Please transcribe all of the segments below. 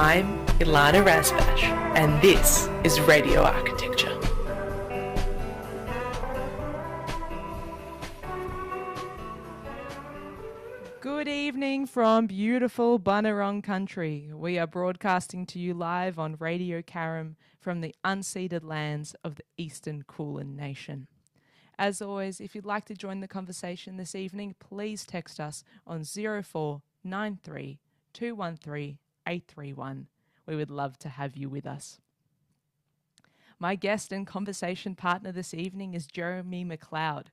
I'm Ilana Razbash, and this is Radio Architecture. Good evening from beautiful Bunurong country. We are broadcasting to you live on Radio Karam from the unceded lands of the Eastern Kulin Nation. As always, if you'd like to join the conversation this evening, please text us on 0493 213 831. We would love to have you with us. My guest and conversation partner this evening is Jeremy McLeod.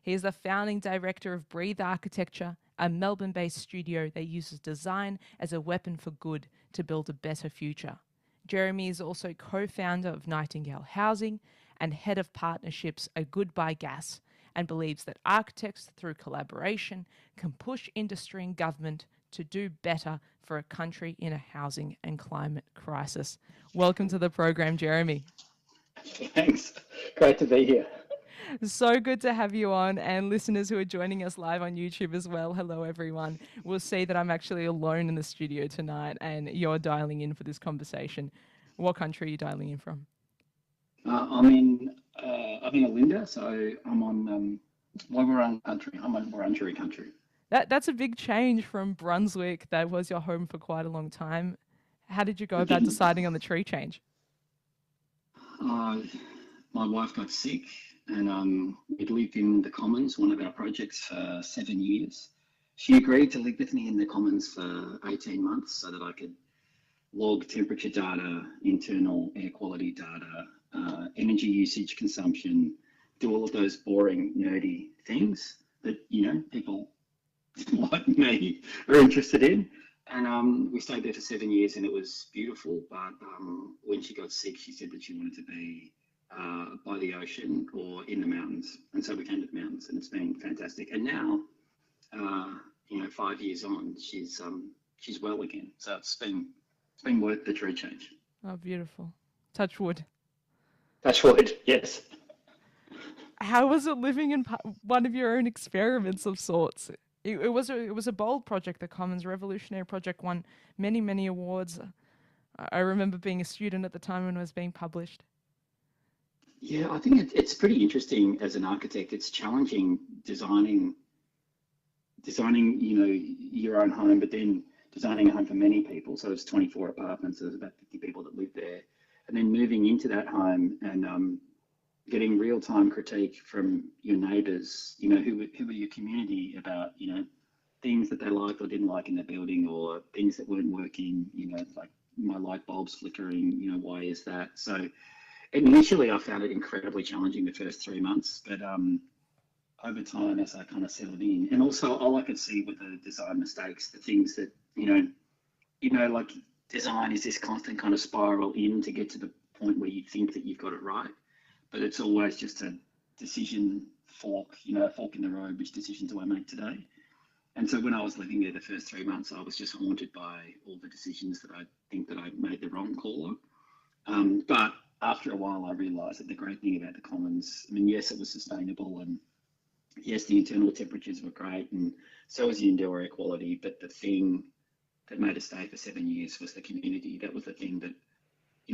He is the founding director of Breathe Architecture, a Melbourne-based studio that uses design as a weapon for good to build a better future. Jeremy is also co-founder of Nightingale Housing and head of partnerships at Goodbye Gas, and believes that architects, through collaboration, can push industry and government to do better for a country in a housing and climate crisis. Welcome to the program, Jeremy. Thanks. Great to be here. So good to have you on, and listeners who are joining us live on YouTube as well. Hello, everyone. We'll see that I'm actually alone in the studio tonight, and you're dialing in for this conversation. What country are you dialing in from? I'm in Olinda, so I'm on Wurrung country. I'm on Wurundjeri country. That's a big change from Brunswick. That was your home for quite a long time. How did you go about deciding on the tree change? My wife got sick, and we'd lived in the Commons, one of our projects, for 7 years. She agreed to live with me in the Commons for 18 months so that I could log temperature data, internal air quality data, energy usage consumption, do all of those boring, nerdy things that, people like me are interested in. And we stayed there for 7 years, and it was beautiful. But when she got sick, she said that she wanted to be by the ocean or in the mountains. And so we came to the mountains, and it's been fantastic. And now, 5 years on, she's well again. So it's been worth the tree change. Oh, beautiful. Touch wood. Touch wood, yes. How was it living in one of your own experiments of sorts? It was a bold project. The Commons Revolutionary Project won many, many awards. I remember being a student at the time when it was being published. Yeah, I think it's pretty interesting as an architect. It's challenging designing, your own home, but then designing a home for many people. So it's 24 apartments. There's about 50 people that live there, and then moving into that home and getting real-time critique from your neighbours, who are your community about, things that they liked or didn't like in the building, or things that weren't working, like my light bulbs flickering, why is that? So initially I found it incredibly challenging the first 3 months, but over time, as I kind of settled in, and also all I could see were the design mistakes, the things that, like design is this constant kind of spiral in to get to the point where you think that you've got it right. But it's always just a decision fork in the road. Which decision do I make today? And so when I was living there the first 3 months, I was just haunted by all the decisions that I think that I made the wrong call on. But after a while, I realised that the great thing about the Commons, yes, it was sustainable, and yes, the internal temperatures were great, and so was the indoor air quality. But the thing that made us stay for 7 years was the community. That was the thing that,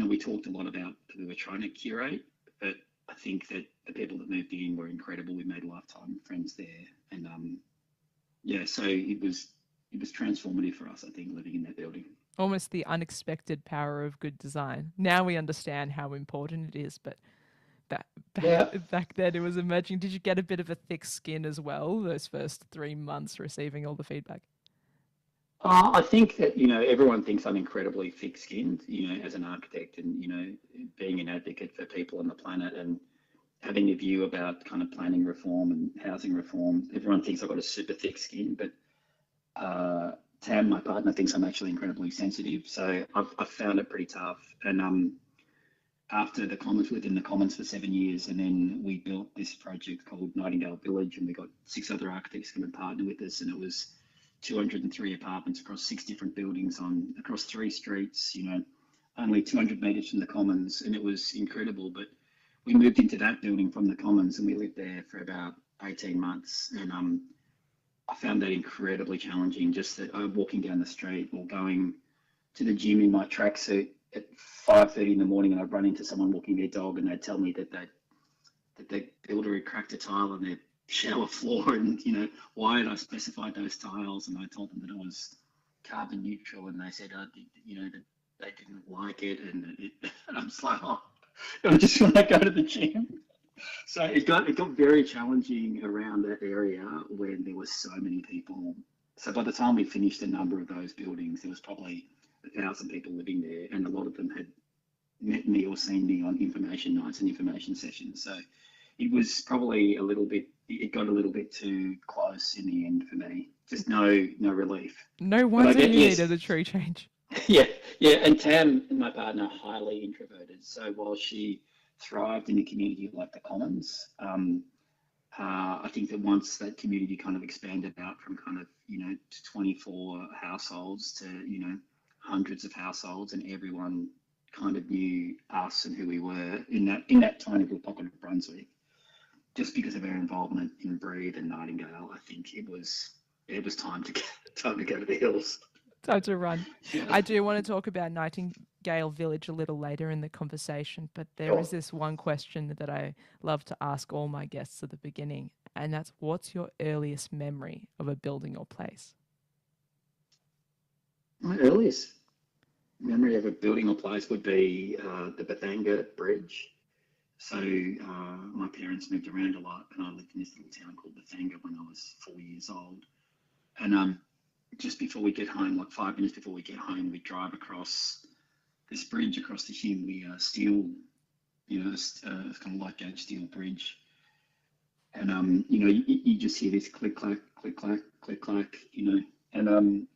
we talked a lot about that we were trying to curate. But I think that the people that moved in were incredible. We made lifetime friends there, and so it was transformative for us, I think, living in that building. Almost the unexpected power of good design. Now we understand how important it is, but back then it was emerging. Did you get a bit of a thick skin as well those first 3 months receiving all the feedback? I think that, everyone thinks I'm incredibly thick-skinned, as an architect, and, being an advocate for people on the planet and having a view about kind of planning reform and housing reform. Everyone thinks I've got a super thick skin, but Tam, my partner, thinks I'm actually incredibly sensitive. So I've found it pretty tough. And after the Commons, we lived in the Commons for 7 years, and then we built this project called Nightingale Village, and we got 6 other architects come and partner with us, and it was 203 apartments across 6 different buildings across 3 streets, only 200 metres from the Commons, and it was incredible. But we moved into that building from the Commons, and we lived there for about 18 months, and I found that incredibly challenging. Just that walking down the street or going to the gym in my tracksuit at 5:30 in the morning, and I'd run into someone walking their dog, and they'd tell me that the builder had cracked a tile on their shower floor, and why had I specified those tiles? And I told them that it was carbon neutral, and they said, that they didn't like it, and I'm just like, oh, I just want to go to the gym. So it got very challenging around that area when there was so many people. So by the time we finished a number of those buildings, there was probably 1,000 people living there, and a lot of them had met me or seen me on information nights and information sessions. So it was probably it got a little bit too close in the end for me. Just no relief. No wonder you needed a tree change. Yeah. And Tam, my partner, highly introverted. So while she thrived in a community like the Commons, I think that once that community kind of expanded out from kind of, 24 households to, hundreds of households, and everyone kind of knew us and who we were in that tiny little pocket of Brunswick, just because of our involvement in Breathe and Nightingale, I think it was time to go to the hills. Time to run. Yeah. I do want to talk about Nightingale Village a little later in the conversation, but there is this one question that I love to ask all my guests at the beginning, and that's, what's your earliest memory of a building or place? My earliest memory of a building or place would be the Bethanga Bridge. So my parents moved around a lot, and I lived in this little town called Bethanga when I was 4 years old. And just before we get home, like 5 minutes before we get home, we drive across this bridge across the Hindley steel, it's kind of light gauge steel bridge. And you just hear this click clack, click clack, click clack, and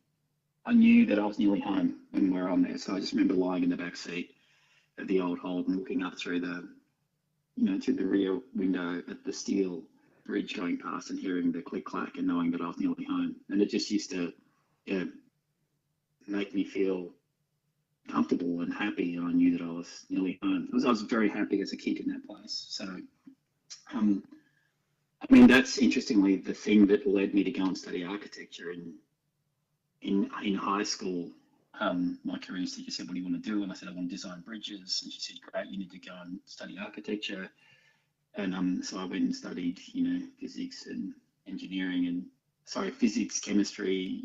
I knew that I was nearly home when we were on there. So I just remember lying in the back seat of the old Holden, looking up through the rear window at the steel bridge going past and hearing the click clack and knowing that I was nearly home. And it just used to make me feel comfortable and happy. And I knew that I was nearly home. I was very happy as a kid in that place. So, that's interestingly the thing that led me to go and study architecture. In high school, my career teacher said, "What do you want to do?" And I said, "I want to design bridges." And she said, "Great, you need to go and study architecture." And so I went and studied, physics and physics, chemistry,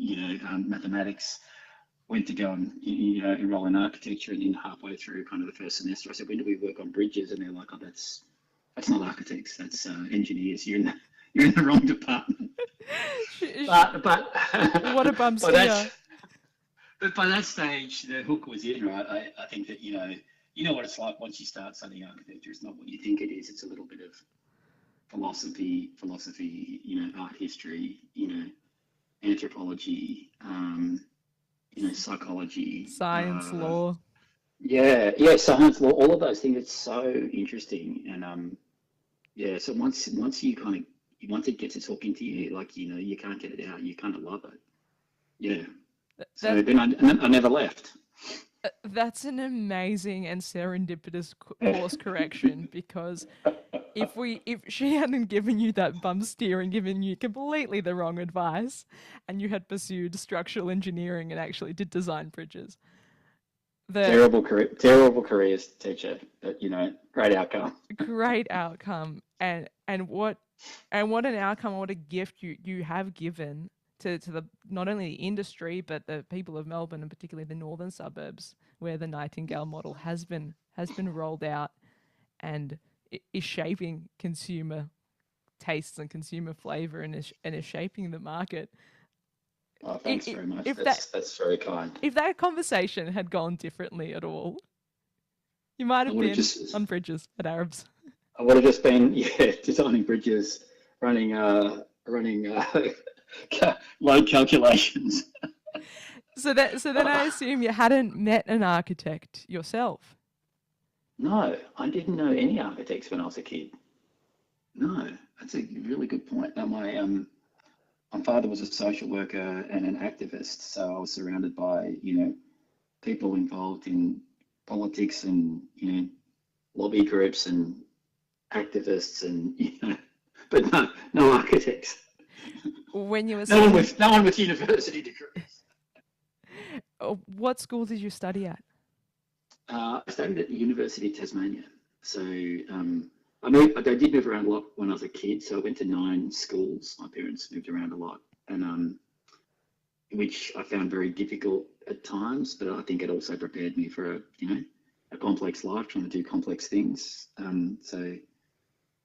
mathematics. Went to go and enroll in architecture, and then halfway through kind of the first semester, I said, "When do we work on bridges?" And they're like, "Oh, that's not architects, that's engineers. You're in the wrong department." But what a bum steer. But by that stage, the hook was in, right? I think that you know what it's like once you start studying architecture. It's not what you think it is. It's a little bit of philosophy, art history, anthropology, psychology, science, law. Yeah, science, law, all of those things. It's so interesting, and so once it gets to talking to you, like you can't get it out. You kind of love it. Yeah. So then I never left. That's an amazing and serendipitous course correction, because if she hadn't given you that bum steer and given you completely the wrong advice, and you had pursued structural engineering and actually did design bridges, terrible career teacher, but great outcome. Great outcome, and what an outcome! What a gift you have given to the not only the industry but the people of Melbourne, and particularly the northern suburbs where the Nightingale model has been rolled out and is shaping consumer tastes and consumer flavour and is shaping the market. Oh, thanks very much. That's very kind. If that conversation had gone differently at all, you might have been on bridges at Arabs. I would have just been designing bridges, running load calculations. So then I assume you hadn't met an architect yourself. No, I didn't know any architects when I was a kid. No, that's a really good point. Now, my father was a social worker and an activist, so I was surrounded by people involved in politics and lobby groups and activists and but no architects. When you were no one with university degrees. What school did you study at? I studied at the University of Tasmania. So I did move around a lot when I was a kid. So I went to 9 schools. My parents moved around a lot, and which I found very difficult at times. But I think it also prepared me for a complex life, trying to do complex things.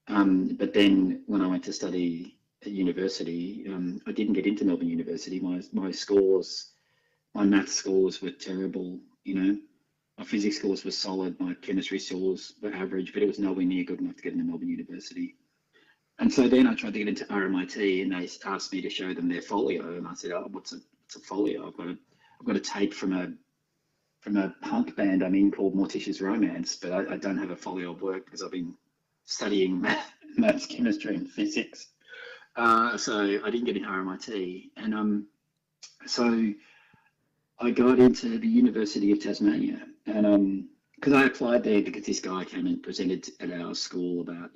But then when I went to study at university, I didn't get into Melbourne University. My scores, my math scores were terrible. My physics scores were solid. My chemistry scores were average, but it was nowhere near good enough to get into Melbourne University. And so then I tried to get into RMIT, and they asked me to show them their folio, and I said, "Oh, what's a folio? I've got a tape from a punk band I'm in called Morticia's Romance, but I don't have a folio of work because I've been studying maths, chemistry, and physics." So I didn't get into RMIT, and so I got into the University of Tasmania, and because I applied there because this guy came and presented at our school about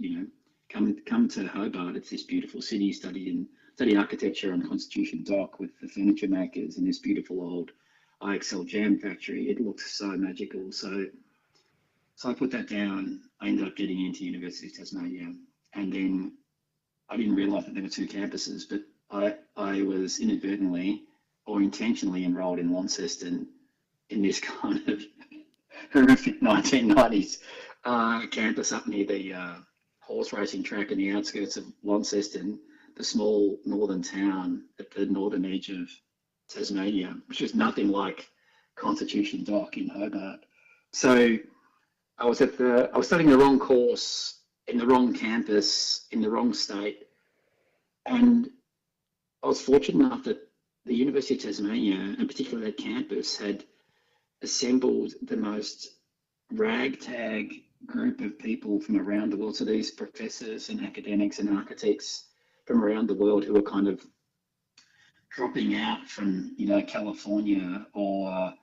come to Hobart. It's this beautiful city. Study architecture on Constitution Dock with the furniture makers in this beautiful old IXL jam factory. It looks so magical. So I put that down. I ended up getting into University of Tasmania, and then I didn't realise that there were 2 campuses, but I was inadvertently or intentionally enrolled in Launceston in this kind of horrific 1990s campus up near the horse racing track in the outskirts of Launceston, the small northern town at the northern edge of Tasmania, which is nothing like Constitution Dock in Hobart. So I was studying the wrong course in the wrong campus in the wrong state, and I was fortunate enough that the University of Tasmania, and particularly that campus, had assembled the most ragtag group of people from around the world. So these professors and academics and architects from around the world who were kind of dropping out from, California or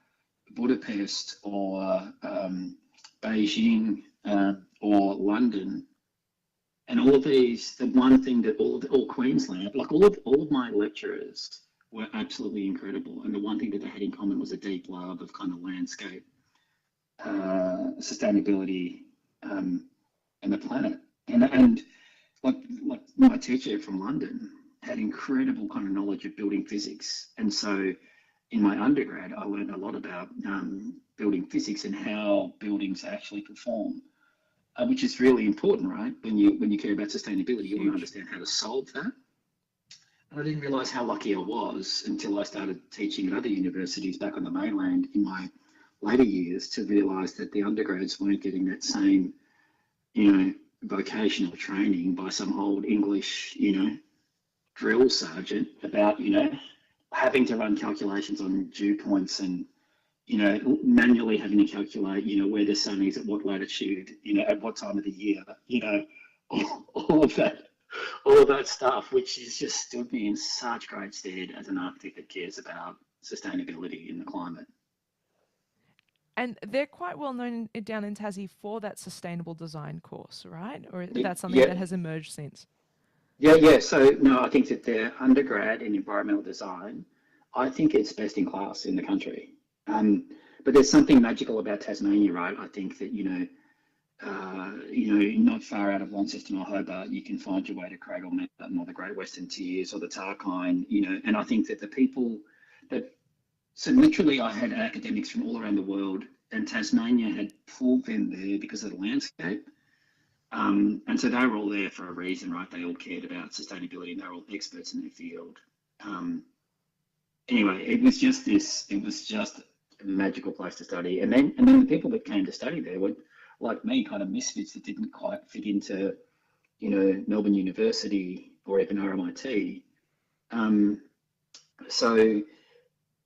Budapest or Beijing or London. And all of these, the one thing that all Queensland, like all of my lecturers were absolutely incredible. And the one thing that they had in common was a deep love of kind of landscape, sustainability, and the planet. And like my teacher from London had incredible kind of knowledge of building physics. And so in my undergrad, I learned a lot about building physics and how buildings actually perform, which is really important, right? When you care about sustainability, you want to understand how to solve that. And I didn't realise how lucky I was until I started teaching at other universities back on the mainland in my later years to realise that the undergrads weren't getting that same, vocational training by some old English, drill sergeant about, having to run calculations on dew points and, manually having to calculate, where the sun is at what latitude, at what time of the year, all of that stuff, which has just stood me in such great stead as an architect that cares about sustainability in the climate. And they're quite well known down in Tassie for that sustainable design course, right? Or that's something that has emerged since? Yeah. So, no, I think that their undergrad in environmental design, I think it's best in class in the country. But there's something magical about Tasmania, right? I think that, not far out of Launceston or Hobart, you can find your way to Craigall Mountain or the Great Western Tiers or the Tarkine, and I think that the people so literally I had academics from all around the world, and Tasmania had pulled them there because of the landscape. And so they were all there for a reason, right? They all cared about sustainability and they were all experts in their field. Anyway, it was just a magical place to study. And then the people that came to study there were, like me, kind of misfits that didn't quite fit into, Melbourne University or even RMIT. So,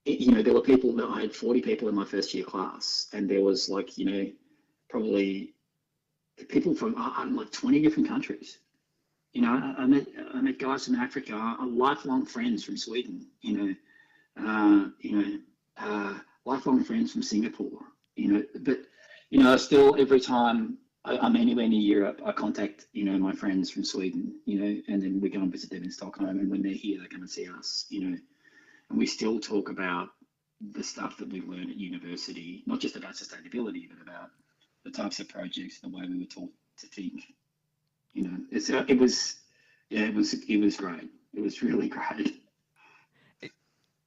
there were people that I had 40 people in my first year class, and there was probably people from like 20 different countries. I met guys from Africa, lifelong friends from Sweden, lifelong friends from Singapore, but, still every time I'm anywhere near Europe, I contact, my friends from Sweden, and then we go and visit them in Stockholm, and when they're here, they come and see us, and we still talk about the stuff that we learn at university, not just about sustainability, but about the types of projects, the way we were taught to think. It was, yeah, it was great. It was really great.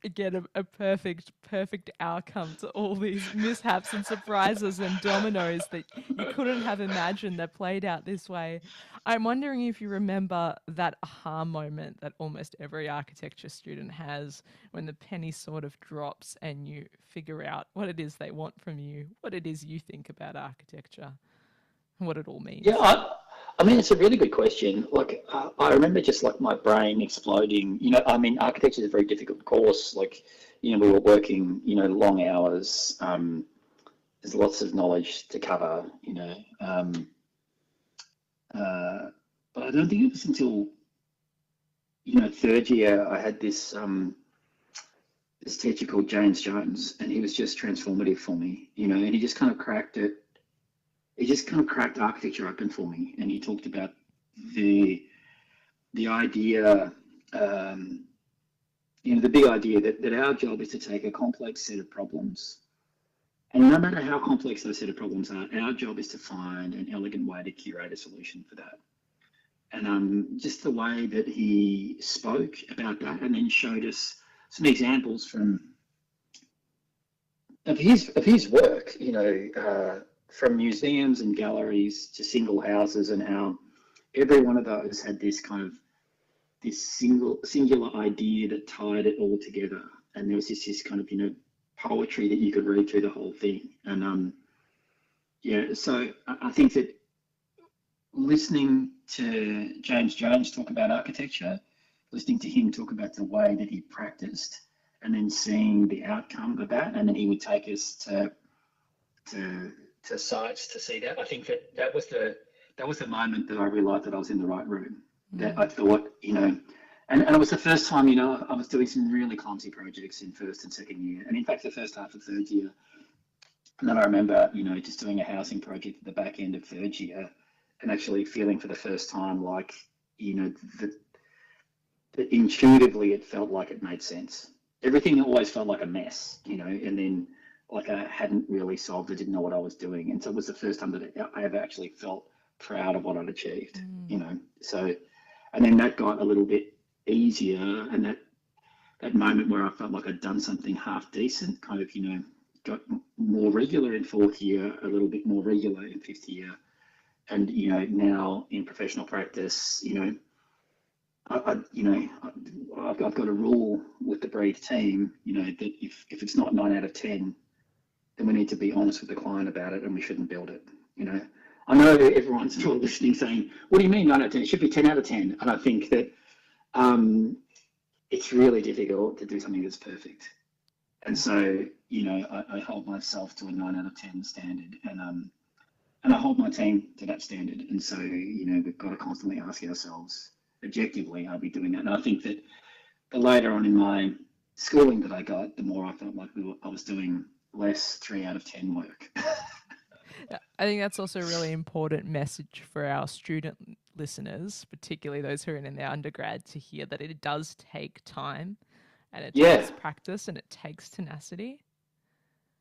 Again, a perfect outcome to all these mishaps and surprises and dominoes that you couldn't have imagined that played out this way. I'm wondering if you remember that aha moment that almost every architecture student has when the penny sort of drops and you figure out what it is they want from you, what it is you think about architecture, and what it all Yeah, means. I mean, it's a really good question. Like, I remember just like my brain exploding. I mean, architecture is a very difficult course. Like, we were working, long hours. There's lots of knowledge to cover. Uh, but I don't think it was until, third year I had this teacher called James Jones, and he was just transformative for me. And he just kind of cracked it. He just kind of cracked architecture open for me, and he talked about the idea, the big idea that our job is to take a complex set of problems, and no matter how complex those set of problems are, our job is to find an elegant way to curate a solution for that. And just the way that he spoke about that, and then showed us some examples of his work, from museums and galleries to single houses, and how every one of those had this kind of this singular idea that tied it all together. And there was this kind of poetry that you could read through the whole thing. And so I think that listening to James Jones talk about architecture, listening to him talk about the way that he practiced, and then seeing the outcome of that, and then he would take us to sites to see that. I think that was the moment that I realised that I was in the right room. That I thought, and it was the first time, I was doing some really clumsy projects in first and second year, and in fact the first half of third year. And then I remember, just doing a housing project at the back end of third year, and actually feeling for the first time like, that intuitively it felt like it made sense. Everything always felt like a mess, and then like I hadn't really solved it, didn't know what I was doing. And so it was the first time that I ever actually felt proud of what I'd achieved, So, and then that got a little bit easier, and that moment where I felt like I'd done something half decent kind of, got more regular in fourth year, a little bit more regular in fifth year. And, now in professional practice, I've got a rule with the Breathe team, that if it's not 9 out of 10, then we need to be honest with the client about it, and we shouldn't build it. I know everyone's listening saying, what do you mean 9 out of 10? It should be 10 out of 10. And I think that it's really difficult to do something that's perfect. And so, I hold myself to a 9 out of 10 standard, and I hold my team to that standard. And so, we've got to constantly ask ourselves, objectively, are we doing that? And I think that the later on in my schooling that I got, the more I felt like I was doing less 3 out of 10 work. I think that's also a really important message for our student listeners, particularly those who are in their undergrad, to hear that it does take time, and it takes practice, and it takes tenacity.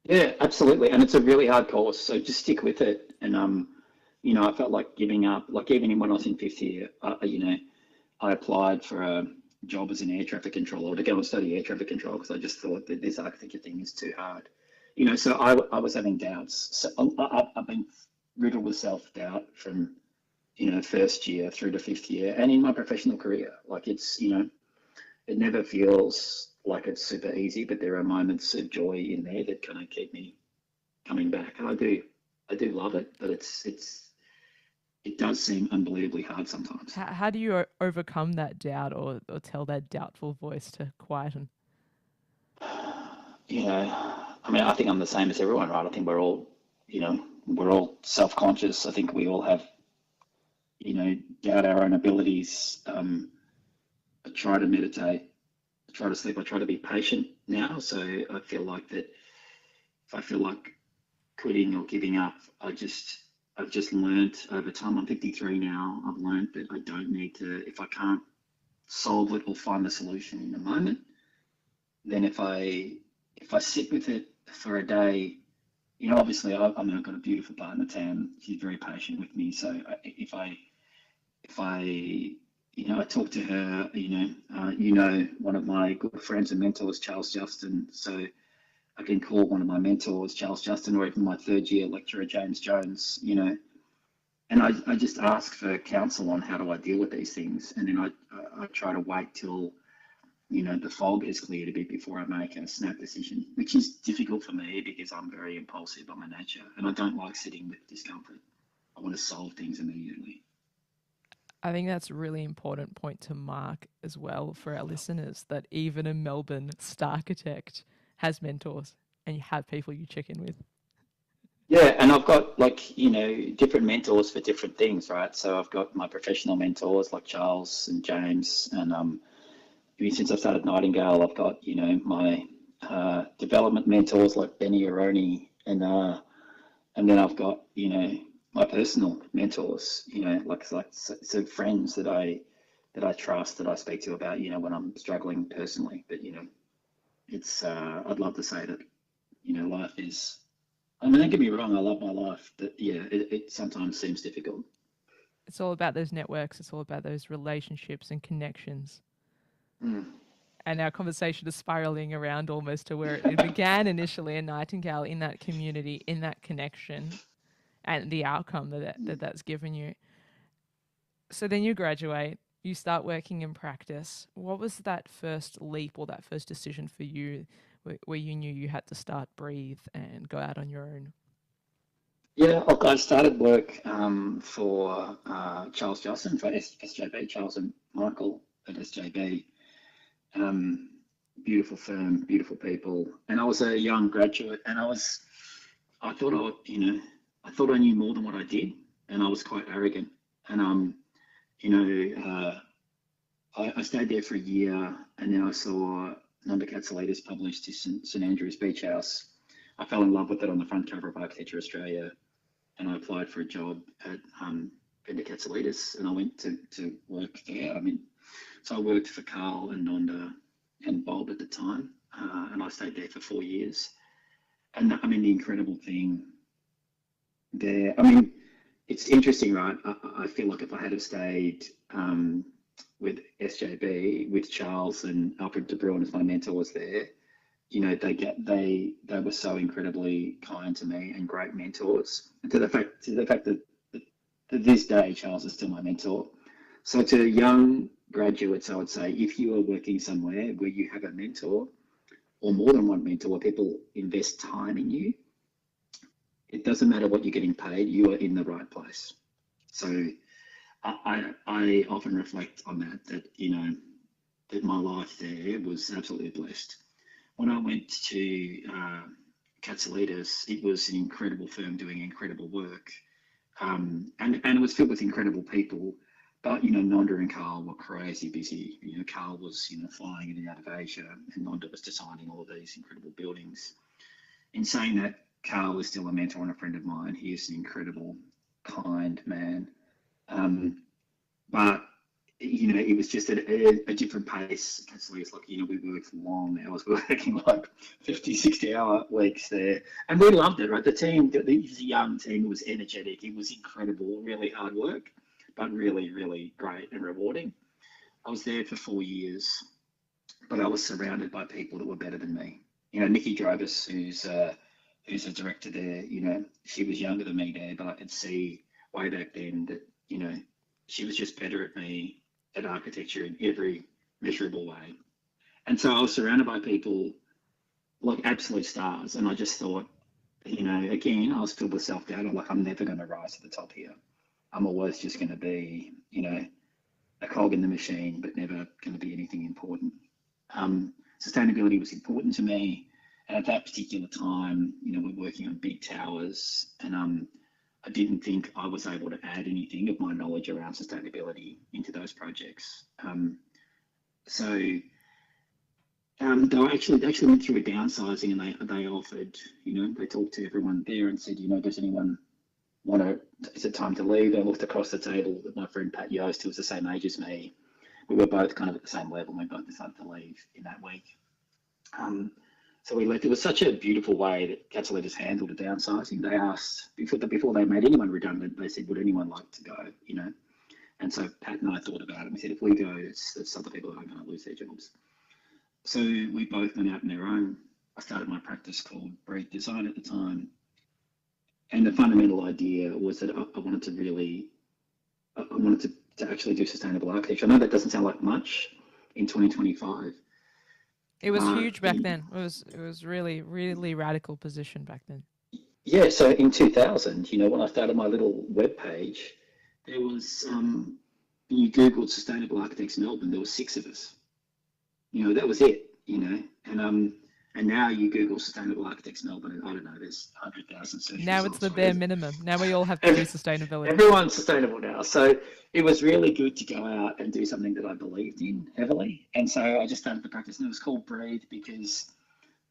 Yeah, absolutely. And it's a really hard course, so just stick with it. And, I felt like giving up, like even when I was in fifth year, I applied for a job as an air traffic controller to go and study air traffic control, because I just thought that this architecture thing is too hard. So I was having doubts. So I've been riddled with self-doubt from, first year through to fifth year, and in my professional career. Like it's, it never feels like it's super easy, but there are moments of joy in there that kind of keep me coming back. And I do love it, but it does seem unbelievably hard sometimes. How do you overcome that doubt, or tell that doubtful voice to quieten? I mean, I think I'm the same as everyone, right? I think we're all self-conscious. I think we all have, doubt our own abilities. I try to meditate, I try to sleep, I try to be patient now. So I feel like that if I feel like quitting or giving up, I've just learned over time. I'm 53 now. I've learned that I don't need to, if I can't solve it or find the solution in the moment, then if I if I sit with it for a day, obviously I mean, I've got a beautiful partner, Tam. She's very patient with me. So if I, I talk to her, one of my good friends and mentors, Charles Justin. So I can call one of my mentors, Charles Justin, or even my third year lecturer, James Jones, and I just ask for counsel on how do I deal with these things. And then I try to wait till, the fog has cleared a bit before I make a snap decision, which is difficult for me because I'm very impulsive by my nature and I don't like sitting with discomfort. I want to solve things immediately. I think that's a really important point to mark as well for our listeners, that even a Melbourne starchitect has mentors and you have people you check in with. Yeah, and I've got different mentors for different things, right? So I've got my professional mentors like Charles and James, and since I started Nightingale, I've got my development mentors like Benny Aroni, and then I've got my personal mentors, so friends that I trust, that I speak to about when I'm struggling personally. But it's I'd love to say that life is. I mean, don't get me wrong, I love my life, but yeah, it sometimes seems difficult. It's all about those networks, it's all about those relationships and connections. Mm. And our conversation is spiraling around almost to where it began initially in Nightingale, in that community, in that connection, and the outcome that's given you. So then you graduate, you start working in practice. What was that first leap or that first decision for you where you knew you had to start breathe and go out on your own? Yeah, look, I started work for Charles Johnson for SJB, Charles and Michael at SJB. Um, Beautiful firm, beautiful people, and I was a young graduate, and I thought I thought I knew more than what I did, and I was quite arrogant, and you know, I stayed there for a year, and then I saw Number Catzalitis published to St Andrews Beach House. I fell in love with it on the front cover of Architecture Australia, and I applied for a job at Number Catzalitis, and I went to work there. I mean, so I worked for Carl and Nonda and Bob at the time, and I stayed there for 4 years. And I mean, the incredible thing there, I mean, it's interesting, right? I feel like if I had have stayed with SJB, with Charles and Alfred De Bruin as my mentors there, they were so incredibly kind to me and great mentors. And to the fact that to this day, Charles is still my mentor. So to young graduates, I would say, if you are working somewhere where you have a mentor or more than one mentor, where people invest time in you, it doesn't matter what you're getting paid, you are in the right place. So I often reflect on that my life there was absolutely blessed. When I went to Catzalitis, it was an incredible firm doing incredible work. And it was filled with incredible people. But, Nonda and Carl were crazy busy. Carl was, flying in and out of Asia, and Nonda was designing all of these incredible buildings. In saying that, Carl is still a mentor and a friend of mine. He is an incredible, kind man. But it was just at a different pace. It's like, we worked long hours. We were working like 50, 60-hour weeks there. And we loved it, right? The team, it was a young team. It was energetic. It was incredible, really hard work, but really, really great and rewarding. I was there for 4 years, but I was surrounded by people that were better than me. Nikki Drobus, who's a director there, she was younger than me there, but I could see way back then that, she was just better at me at architecture in every measurable way. And so I was surrounded by people like absolute stars. And I just thought, again, I was filled with self-doubt. I'm like, I'm never going to rise to the top here. I'm always just going to be, a cog in the machine, but never going to be anything important. Sustainability was important to me. And at that particular time, we're working on big towers, and I didn't think I was able to add anything of my knowledge around sustainability into those projects. So they actually went through a downsizing, and they offered, they talked to everyone there and said, does anyone is it time to leave? I looked across the table at my friend Pat Yost, who was the same age as me. We were both kind of at the same level. We both decided to leave in that week. So we left. It was such a beautiful way that Catalina's handled the downsizing. They asked before they made anyone redundant. They said, "Would anyone like to go?" You know. And so Pat and I thought about it. We said, if we go, it's other people that are going to lose their jobs. So we both went out on our own. I started my practice called Breed Design at the time. And the fundamental idea was that I wanted to really, I wanted to actually do sustainable architecture. I know that doesn't sound like much in 2025. It was huge back then. It was really, really radical position back then. Yeah, so in 2000, when I started my little web page, there was, you Googled Sustainable Architects Melbourne, there were 6 of us. That was it, and now you Google Sustainable Architects Melbourne, and I don't know, there's 100,000 search Now it's results. the bare minimum. Now we all have to do sustainability. Everyone's sustainable now. So it was really good to go out and do something that I believed in heavily. And so I just started the practice, and it was called Breathe because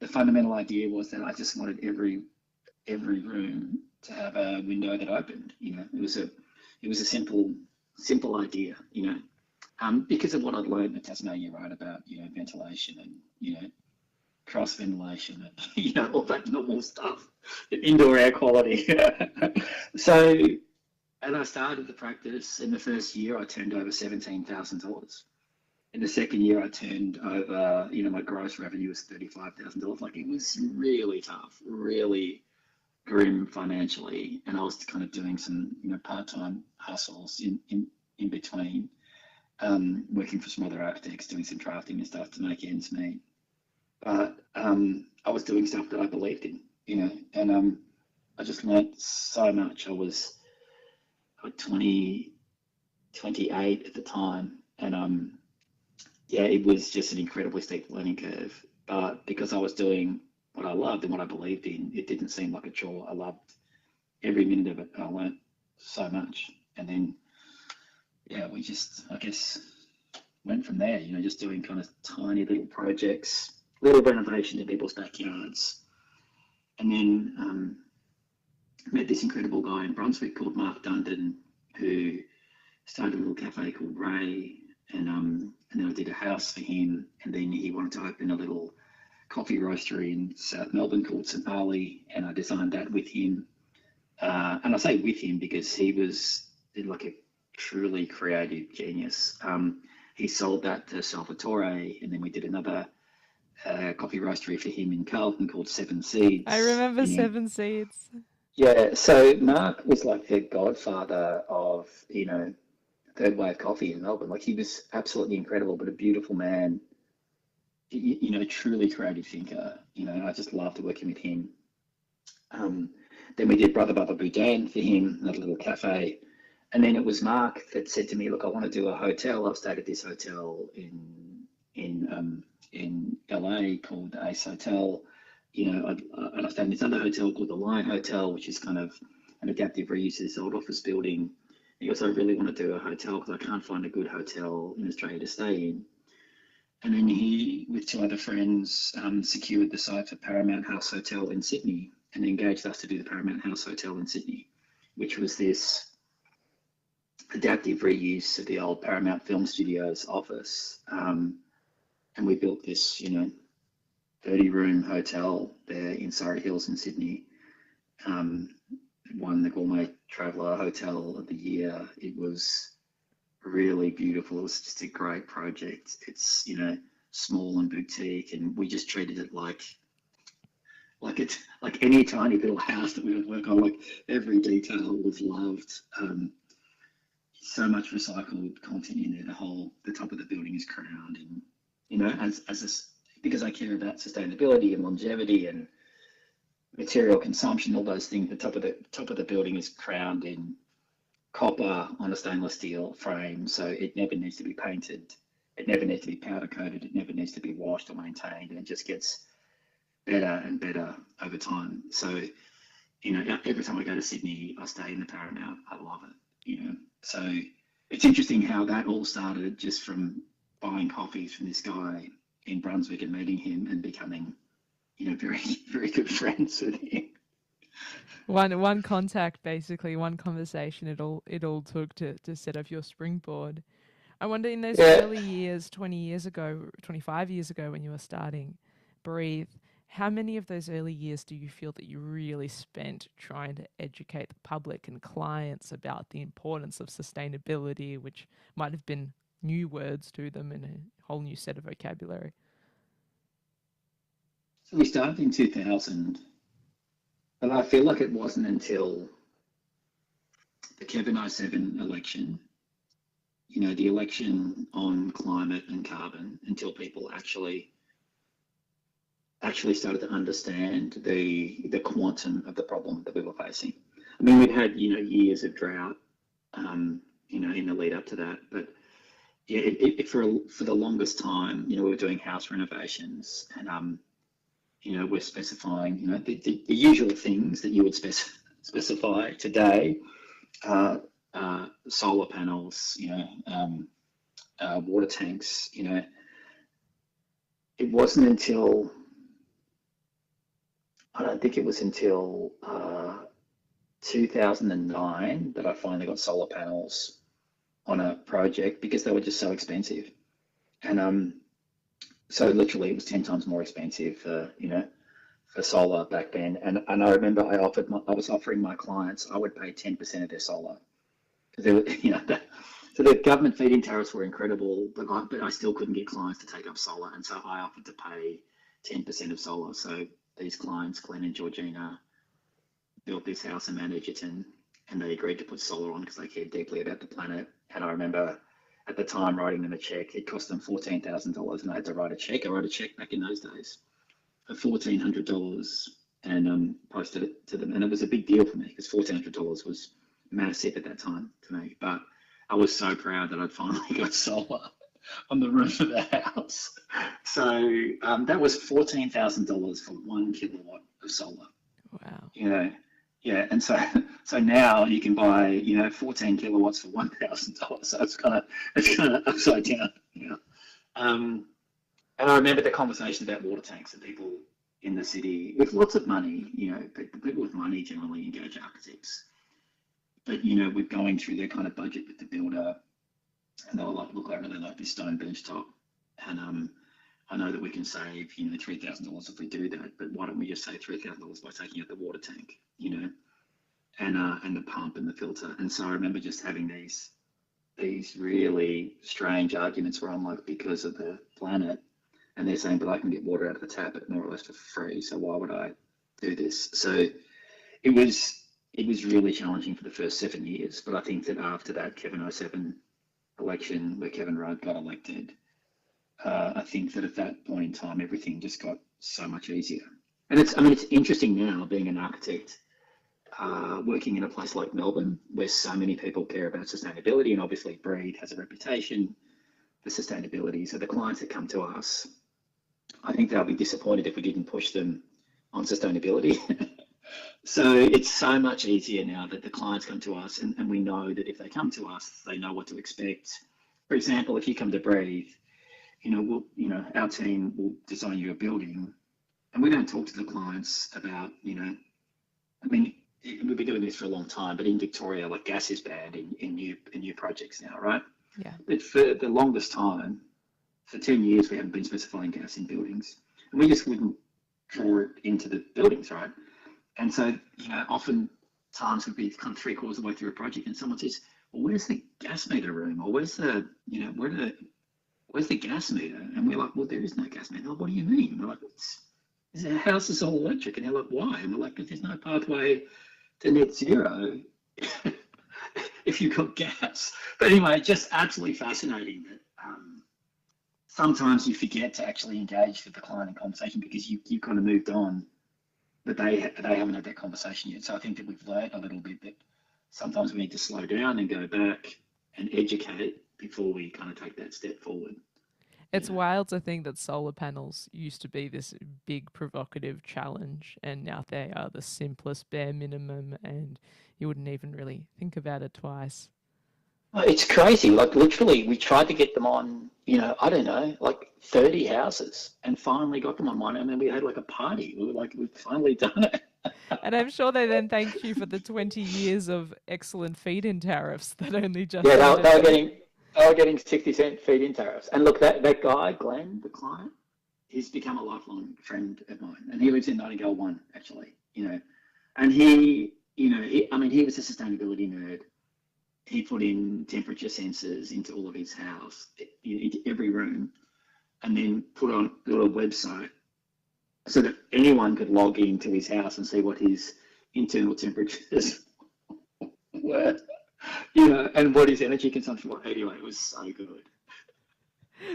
the fundamental idea was that I just wanted every room to have a window that opened. It was a simple idea. Because of what I'd learned at Tasmania, right, about ventilation and cross ventilation and all that normal stuff, indoor air quality. So, and I started the practice. In the first year, I turned over $17,000. In the second year, I turned over, my gross revenue was $35,000. Like, it was really tough, really grim financially, and I was kind of doing some part-time hustles in between, working for some other architects, doing some drafting and stuff to make ends meet. But I was doing stuff that I believed in, and I just learnt so much. I was 28 at the time, and yeah, it was just an incredibly steep learning curve. But because I was doing what I loved and what I believed in, it didn't seem like a chore. I loved every minute of it. I learnt so much, and then yeah, we just, I guess, went from there. Just doing kind of tiny little projects, little renovation in people's backyards, and then met this incredible guy in Brunswick called Mark Dundon, who started a little cafe called Ray, and then I did a house for him, and then he wanted to open a little coffee roastery in South Melbourne called St. Barley, and I designed that with him. And I say with him because he was like a truly creative genius. He sold that to Salvatore, and then we did another coffee roastery for him in Carlton called Seven Seeds. I remember Seven Seeds. Yeah, so Mark was like the godfather of, third wave coffee in Melbourne. Like, he was absolutely incredible, but a beautiful man, truly creative thinker. I just loved working with him. Then we did Brother Bubba Boudin for him, that little cafe. And then it was Mark that said to me, look, I want to do a hotel. I've stayed at this hotel in LA called Ace Hotel. And I've stayed in this other hotel called the Lion Hotel, which is kind of an adaptive reuse of this old office building. He goes, I really want to do a hotel because I can't find a good hotel in Australia to stay in. And then he, with 2 other friends, secured the site for Paramount House Hotel in Sydney and engaged us to do the Paramount House Hotel in Sydney, which was this adaptive reuse of the old Paramount Film Studios office. And we built this, 30-room hotel there in Surrey Hills in Sydney. Won the Gourmet Traveller Hotel of the Year. It was really beautiful. It was just a great project. It's, small and boutique, and we just treated it like it's like any tiny little house that we would work on. Like, every detail was loved. So much recycled content in there. The top of the building is crowned, and because I care about sustainability and longevity and material consumption, all those things. The top of the building is crowned in copper on a stainless steel frame, so it never needs to be painted. It never needs to be powder coated. It never needs to be washed or maintained, and it just gets better and better over time. So, every time I go to Sydney, I stay in the Paramount. I love it. So it's interesting how that all started just from buying coffees from this guy in Brunswick and meeting him and becoming, very, very good friends with him. One contact, basically, one conversation. It all took to set up your springboard. I wonder, in those early years, 20 years ago, 25 years ago, when you were starting Breathe, How many of those early years do you feel that you really spent trying to educate the public and clients about the importance of sustainability, which might have been new words to them and a whole new set of vocabulary? So we started in 2000, but I feel like it wasn't until the Kevin 07 election, the election on climate and carbon, until people actually started to understand the quantum of the problem that we were facing. I mean, we'd had years of drought, in the lead up to that, but yeah, for the longest time, we were doing house renovations, and we're specifying, the usual things that you would specify today, solar panels, water tanks. It wasn't until I don't think it was until 2009 that I finally got solar panels on a project because they were just so expensive. And so literally it was 10 times more expensive for solar back then. And I remember I was offering my clients, I would pay 10% of their solar. Because they were, so the government feed-in tariffs were incredible, but I still couldn't get clients to take up solar. And so I offered to pay 10% of solar. So these clients, Glenn and Georgina, built this house in Mount Edgerton, and they agreed to put solar on because they cared deeply about the planet. And I remember at the time writing them a check. It cost them $14,000, and I had to write a check. I wrote a check back in those days for $1,400 and posted it to them. And it was a big deal for me because $1,400 was massive at that time to me. But I was so proud that I'd finally got solar on the roof of the house. So that was $14,000 for 1 kilowatt of solar. Wow. Yeah, and so now you can buy 14 kilowatts for $1,000. So it's kind of upside down. And I remember the conversation about water tanks and people in the city with lots of money. People with money generally engage architects. But we're going through their kind of budget with the builder, and they were like, "Look, I really like this stone bench top, and I know that we can save $3,000 if we do that, but why don't we just save $3,000 by taking out the water tank, and the pump and the filter?" And so I remember just having these really strange arguments where I'm like, because of the planet, and they're saying, but I can get water out of the tap at more or less for free, so why would I do this? So it was really challenging for the first 7 years, but I think that after that Kevin 07 election where Kevin Rudd got elected, I think that at that point in time, everything just got so much easier. And it's interesting now being an architect, working in a place like Melbourne, where so many people care about sustainability, and obviously Breed has a reputation for sustainability. So the clients that come to us, I think they'll be disappointed if we didn't push them on sustainability. So it's so much easier now that the clients come to us, and we know that if they come to us, they know what to expect. For example, if you come to Breathe, our team will design you a building, and we don't talk to the clients about, we've been doing this for a long time, but in Victoria, like gas is banned in new projects now, right? Yeah. But for the longest time, for 10 years, we haven't been specifying gas in buildings, and we just wouldn't draw it into the buildings, right? And so, often times would be kind of 3/4 of the way through a project, and someone says, "Well, where's the gas meter room? Or where's the gas meter?" And we're like, "Well, there is no gas meter." Like, "What do you mean?" We're like, "Our house is all electric." And they're like, "Why?" And we're like, "Because there's no pathway to net zero if you've got gas." But anyway, just absolutely fascinating that sometimes you forget to actually engage with the client in conversation because you've kind of moved on, but they haven't had that conversation yet. So I think that we've learned a little bit that sometimes we need to slow down and go back and educate before we kind of take that step forward. It's wild to think that solar panels used to be this big provocative challenge, and now they are the simplest bare minimum, and you wouldn't even really think about it twice. It's crazy. Like literally, we tried to get them on, I don't know, like 30 houses, and finally got them on one. And then we had like a party. We were like, "We've finally done it." And I'm sure they then thanked you for the 20 years of excellent feed-in tariffs that only just Yeah, they were getting 60-cent feed-in tariffs. And look, that guy, Glenn, the client, he's become a lifelong friend of mine, and he lives in Nightingale One, actually. And he, I mean, he was a sustainability nerd. He put in temperature sensors into all of his house, into every room, and then built a website so that anyone could log into his house and see what his internal temperatures were, and what his energy consumption was. Anyway, it was so good.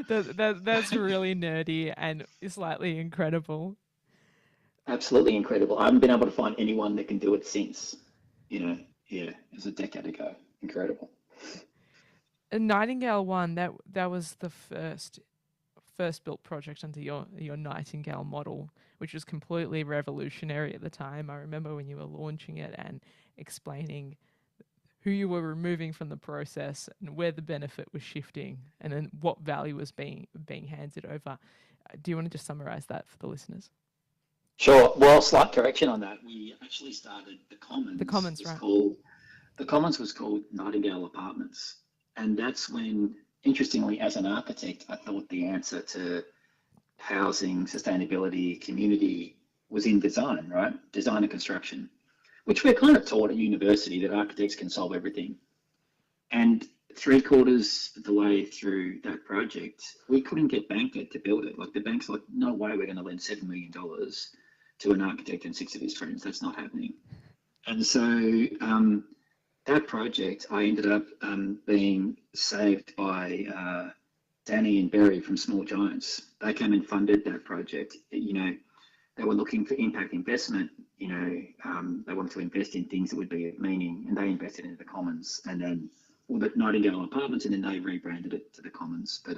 That's really nerdy and slightly incredible. Absolutely incredible. I haven't been able to find anyone that can do it since. Yeah, it was a decade ago. Incredible. And Nightingale One, that was the first built project under your Nightingale model, which was completely revolutionary at the time. I remember when you were launching it and explaining who you were removing from the process and where the benefit was shifting, and then what value was being handed over. Do you want to just summarize that for the listeners? Sure. Well, slight correction on that. We actually started the Commons. The Commons, right? The Commons was called Nightingale Apartments, and that's when, interestingly, as an architect, I thought the answer to housing, sustainability, community was in design, right? Design and construction, which we're kind of taught at university that architects can solve everything. And 3/4 of the way through that project, we couldn't get banker to build it. Like the bank's like, no way we're going to lend $7 million to an architect and 6 of his friends. That's not happening. And so that project, I ended up being saved by Danny and Barry from Small Giants. They came and funded that project. They were looking for impact investment. They wanted to invest in things that would be of meaning, and they invested into the Commons, and then the Nightingale Apartments, and then they rebranded it to the Commons. But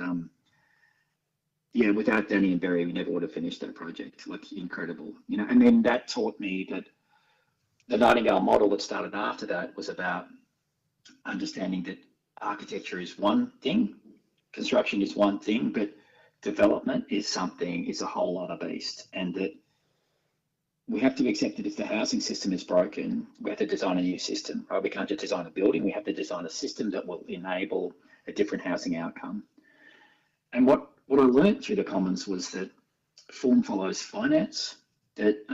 without Danny and Barry, we never would have finished that project. Like incredible, And then that taught me that the Nightingale model that started after that was about understanding that architecture is one thing, construction is one thing, but development is a whole other beast, and that we have to accept that if the housing system is broken, we have to design a new system. Right? We can't just design a building. We have to design a system that will enable a different housing outcome. And what I learned through the Commons was that form follows finance, that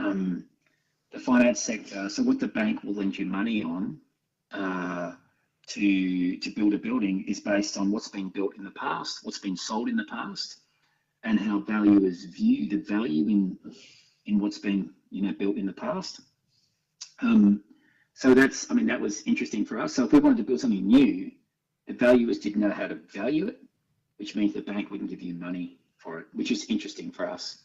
the finance sector, so what the bank will lend you money on to build a building is based on what's been built in the past, what's been sold in the past, and how value is viewed, the value in what's been built in the past. So that was interesting for us. So if we wanted to build something new, the valuers didn't know how to value it, which means the bank wouldn't give you money for it, which is interesting for us.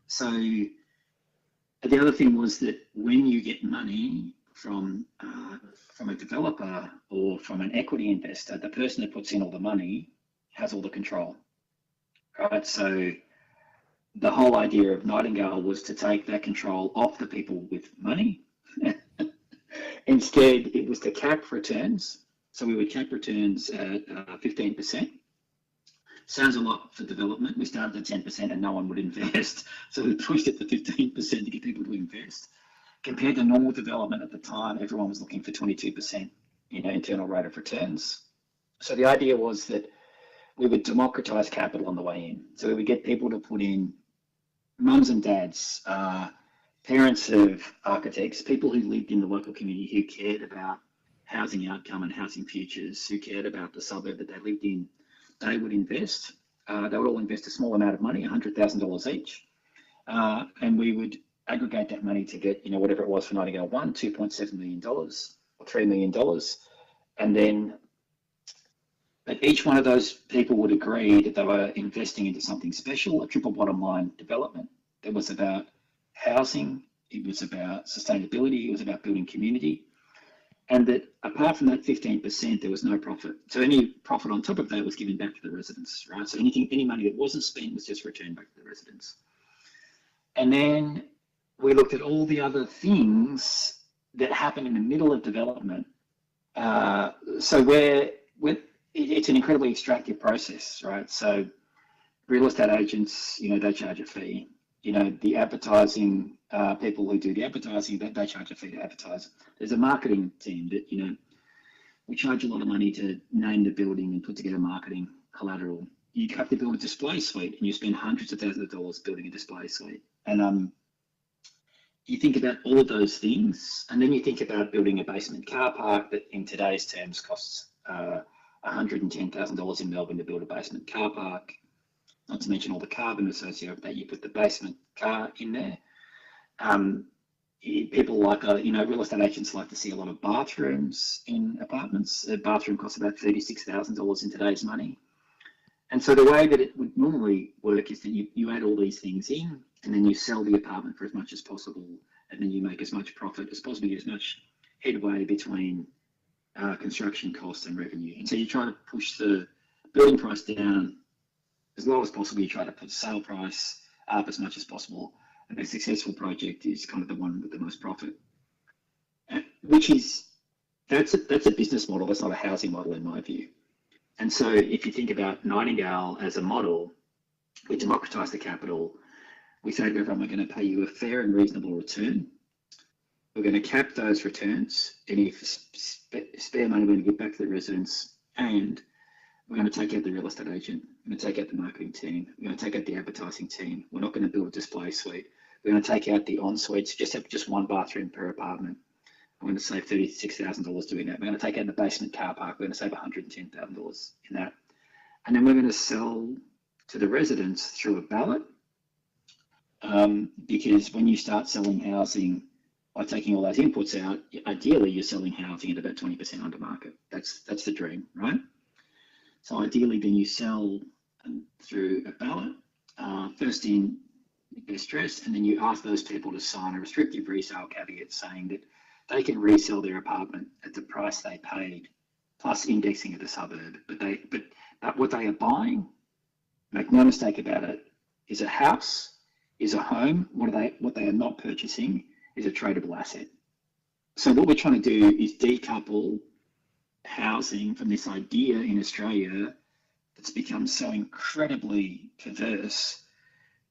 So the other thing was that when you get money from a developer or from an equity investor, the person that puts in all the money has all the control, right? So the whole idea of Nightingale was to take that control off the people with money. Instead, it was to cap returns. So we would cap returns at 15%. Sounds a lot for development. We started at 10% and no one would invest. So we pushed it to 15% to get people to invest. Compared to normal development at the time, everyone was looking for 22%, internal rate of returns. So the idea was that we would democratize capital on the way in. So we would get people to put in, mums and dads, parents of architects, people who lived in the local community who cared about housing outcome and housing futures, who cared about the suburb that they lived in. They would invest. They would all invest a small amount of money, $100,000 each, and we would aggregate that money to get, whatever it was for Nightingale One, $2.7 million or $3 million, and then each one of those people would agree that they were investing into something special, a triple bottom line development that was about housing, it was about sustainability, it was about building community, and that apart from that 15%, there was no profit. So any profit on top of that was given back to the residents, right? So any money that wasn't spent was just returned back to the residents. And then we looked at all the other things that happen in the middle of development. So it's an incredibly extractive process, right? So real estate agents, they charge a fee. The advertising, people who do the advertising, they charge a fee to advertise. There's a marketing team that, we charge a lot of money to name the building and put together marketing collateral. you have to build a display suite, and you spend hundreds of thousands of dollars building a display suite. And you think about all of those things, and then you think about building a basement car park that in today's terms costs $110,000 in Melbourne to build a basement car park, not to mention all the carbon associated with that. You put the basement car in there. People like, real estate agents like to see a lot of bathrooms in apartments. A bathroom costs about $36,000 in today's money. And so the way that it would normally work is that you add all these things in, and then you sell the apartment for as much as possible, and then you make as much profit as possible, as much headway between construction costs and revenue. And so you try to push the building price down as low as possible. You try to put sale price up as much as possible. And a successful project is kind of the one with the most profit, that's a business model. That's not a housing model in my view. And so if you think about Nightingale as a model, we democratise the capital. We say to everyone, we're going to pay you a fair and reasonable return. We're going to cap those returns. Any spare money we're going to give back to the residents, and we're going to take out the real estate agent. We're going to take out the marketing team. We're going to take out the advertising team. We're not going to build a display suite. We're going to take out the en-suites, just have just one bathroom per apartment. We're going to save $36,000 doing that. We're going to take out the basement car park. We're going to save $110,000 in that. And then we're going to sell to the residents through a ballot, because when you start selling housing by taking all those inputs out, ideally you're selling housing at about 20% under market. That's the dream, right? So ideally then you sell through a ballot, first in, best dressed, and then you ask those people to sign a restrictive resale caveat saying that they can resell their apartment at the price they paid plus indexing of the suburb. But what they are buying, make no mistake about it, is a house, is a home. What they are not purchasing is a tradable asset. So what we're trying to do is decouple housing from this idea in Australia that's become so incredibly perverse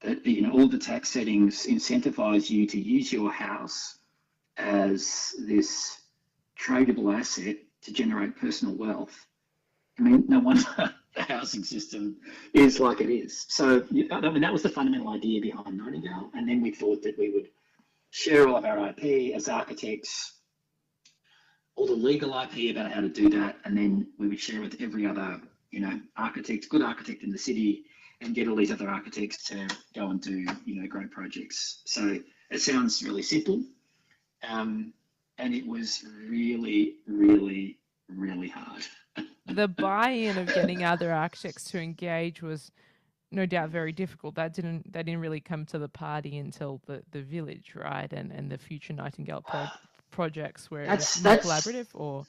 that all the tax settings incentivize you to use your house as this tradable asset to generate personal wealth. I mean, no wonder the housing system is like it is. So, that was the fundamental idea behind Nightingale. And then we thought that we would share all of our IP as architects, all the legal IP about how to do that, and then we would share with every other, good architect in the city, and get all these other architects to go and do, great projects. So it sounds really simple, and it was really, really, really hard. The buy-in of getting other architects to engage was no doubt very difficult. That didn't really come to the party until the village, right? And the future Nightingale projects where it's more collaborative, or?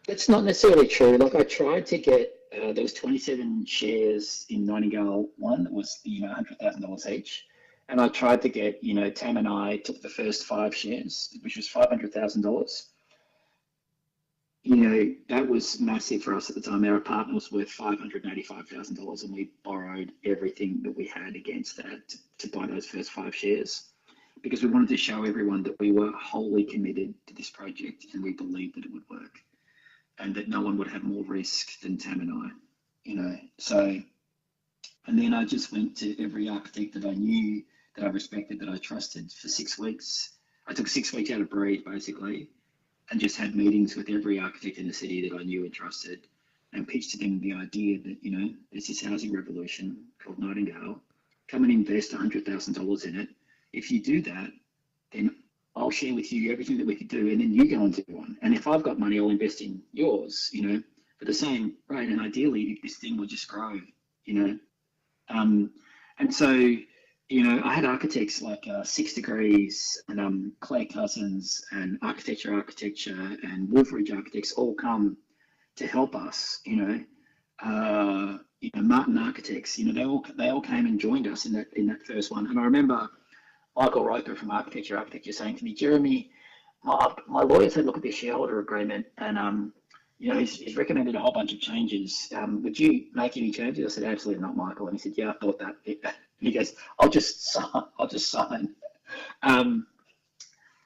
That's not necessarily true. Like, I tried to get, there was 27 shares in Nightingale 1 that was, $100,000 each. And I tried to get, Tam and I took the first 5 shares, which was $500,000. That was massive for us at the time. Our apartment was worth $585,000, and we borrowed everything that we had against that to buy those first 5 shares, because we wanted to show everyone that we were wholly committed to this project and we believed that it would work, and that no one would have more risk than Tam and I, So, and then I just went to every architect that I knew, that I respected, that I trusted for 6 weeks. I took 6 weeks out of breed, basically, and just had meetings with every architect in the city that I knew and trusted, and pitched to them the idea that, there's this housing revolution called Nightingale. Come and invest $100,000 in it. If you do that, then I'll share with you everything that we could do, and then you go and do one. And if I've got money, I'll invest in yours, for the same rate. And ideally, this thing will just grow, And so, I had architects like 6 Degrees and Claire Cousins and Architecture and Wolfridge Architects all come to help us, Martin Architects, they all came and joined us in that first one. And I remember Michael Roper from Architecture saying to me, Jeremy, my lawyer's had a look at this shareholder agreement, and he's recommended a whole bunch of changes. Would you make any changes? I said, absolutely not, Michael. And he said, yeah, I thought that. And he goes, I'll just sign.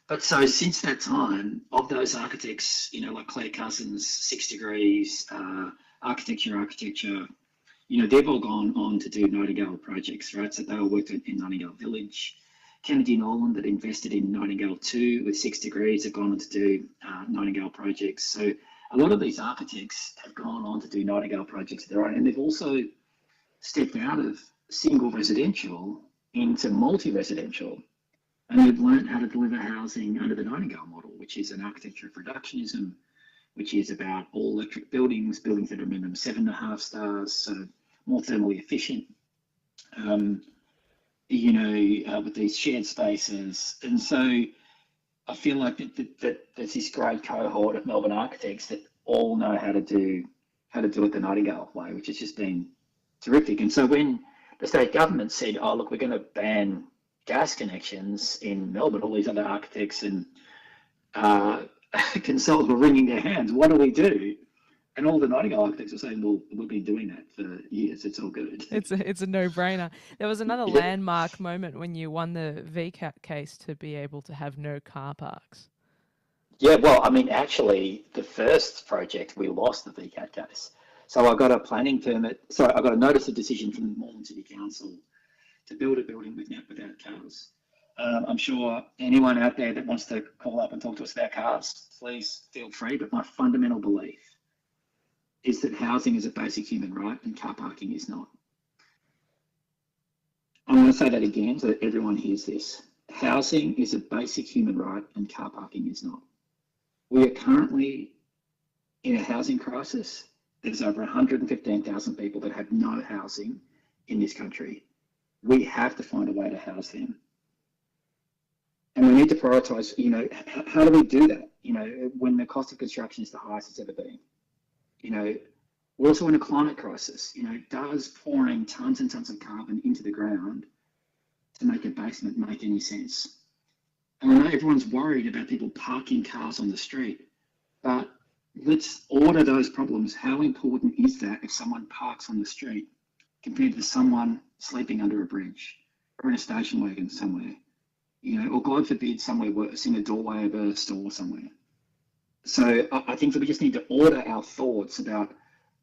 But so since that time, of those architects, like Claire Cousins, 6 Degrees, Architecture, they've all gone on to do Nightingale projects, right? So they all worked in Nightingale Village. Kennedy Nolan that invested in Nightingale 2 with 6 degrees have gone on to do Nightingale projects. So a lot of these architects have gone on to do Nightingale projects of their own, and they've also stepped out of single residential into multi-residential, and they've learned how to deliver housing under the Nightingale model, which is an architecture of reductionism, which is about all electric buildings, buildings that are minimum 7.5 stars, so more thermally efficient, with these shared spaces. And so I feel like that there's this great cohort of Melbourne architects that all know how to do it the Nightingale way, which has just been terrific. And so when the state government said, "Oh, look, we're going to ban gas connections in Melbourne," all these other architects and consultants were wringing their hands. What do we do? And all the Nightingale architects are saying, "Well, we've been doing that for years. It's all good." It's a no-brainer. There was another landmark moment when you won the VCAT case to be able to have no car parks. Yeah, well, I mean, actually, the first project we lost the VCAT case. So I got a planning permit. Sorry, I got a notice of decision from the Moreland City Council to build a building without cars. I'm sure anyone out there that wants to call up and talk to us about cars, please feel free. But my fundamental belief is that housing is a basic human right and car parking is not. I'm going to say that again so that everyone hears this. Housing is a basic human right and car parking is not. We are currently in a housing crisis. There's over 115,000 people that have no housing in this country. We have to find a way to house them. And we need to prioritise, how do we do that? When the cost of construction is the highest it's ever been. We're also in a climate crisis. Does pouring tons and tons of carbon into the ground to make a basement make any sense? And I know everyone's worried about people parking cars on the street, but let's order those problems. How important is that if someone parks on the street compared to someone sleeping under a bridge or in a station wagon somewhere? Or God forbid, somewhere worse, in a doorway of a store somewhere. So I think that we just need to order our thoughts about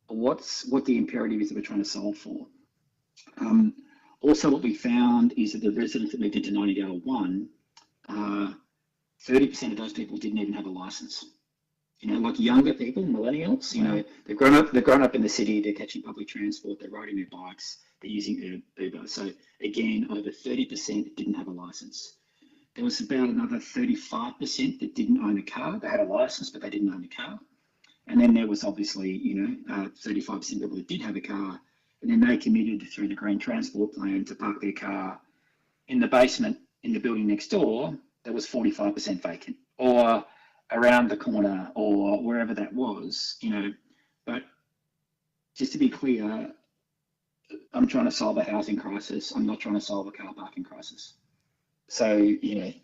what the imperative is that we're trying to solve for. Also, what we found is that the residents that moved into Nightingale 1, 30% of those people didn't even have a license. Like younger people, millennials, they've grown up in the city, they're catching public transport, they're riding their bikes, they're using Uber. So again, over 30% didn't have a license. There was about another 35% that didn't own a car. They had a license, but they didn't own a car. And then there was obviously, 35% of people that did have a car, and then they committed through the Green Transport Plan to park their car in the basement in the building next door that was 45% vacant, or around the corner, or wherever that was, But just to be clear, I'm trying to solve a housing crisis. I'm not trying to solve a car parking crisis. So, the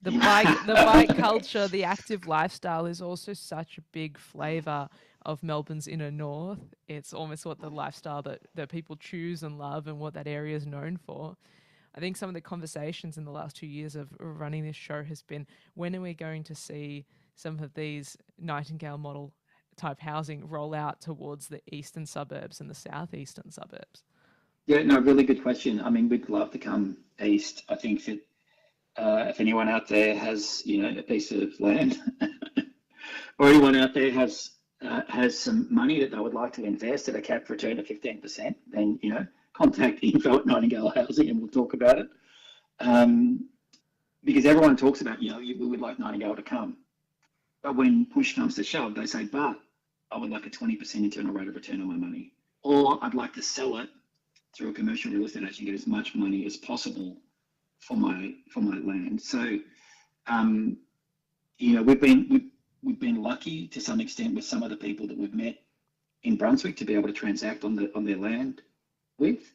bike culture, the active lifestyle is also such a big flavour of Melbourne's inner north. It's almost what the lifestyle that people choose and love and what that area is known for. I think some of the conversations in the last 2 years of running this show has been, when are we going to see some of these Nightingale model type housing roll out towards the eastern suburbs and the southeastern suburbs? Yeah, no, really good question. I mean, we'd love to come east. I think that if anyone out there has, a piece of land or anyone out there has some money that they would like to invest at a capped return of 15%, then, contact info at Nightingale Housing and we'll talk about it. Because everyone talks about, we would like Nightingale to come. But when push comes to shove, they say, but I would like a 20% internal rate of return on my money. Or I'd like to sell it through a commercial real estate agent, get as much money as possible for my land. So, we've been lucky to some extent with some of the people that we've met in Brunswick to be able to transact on their land with,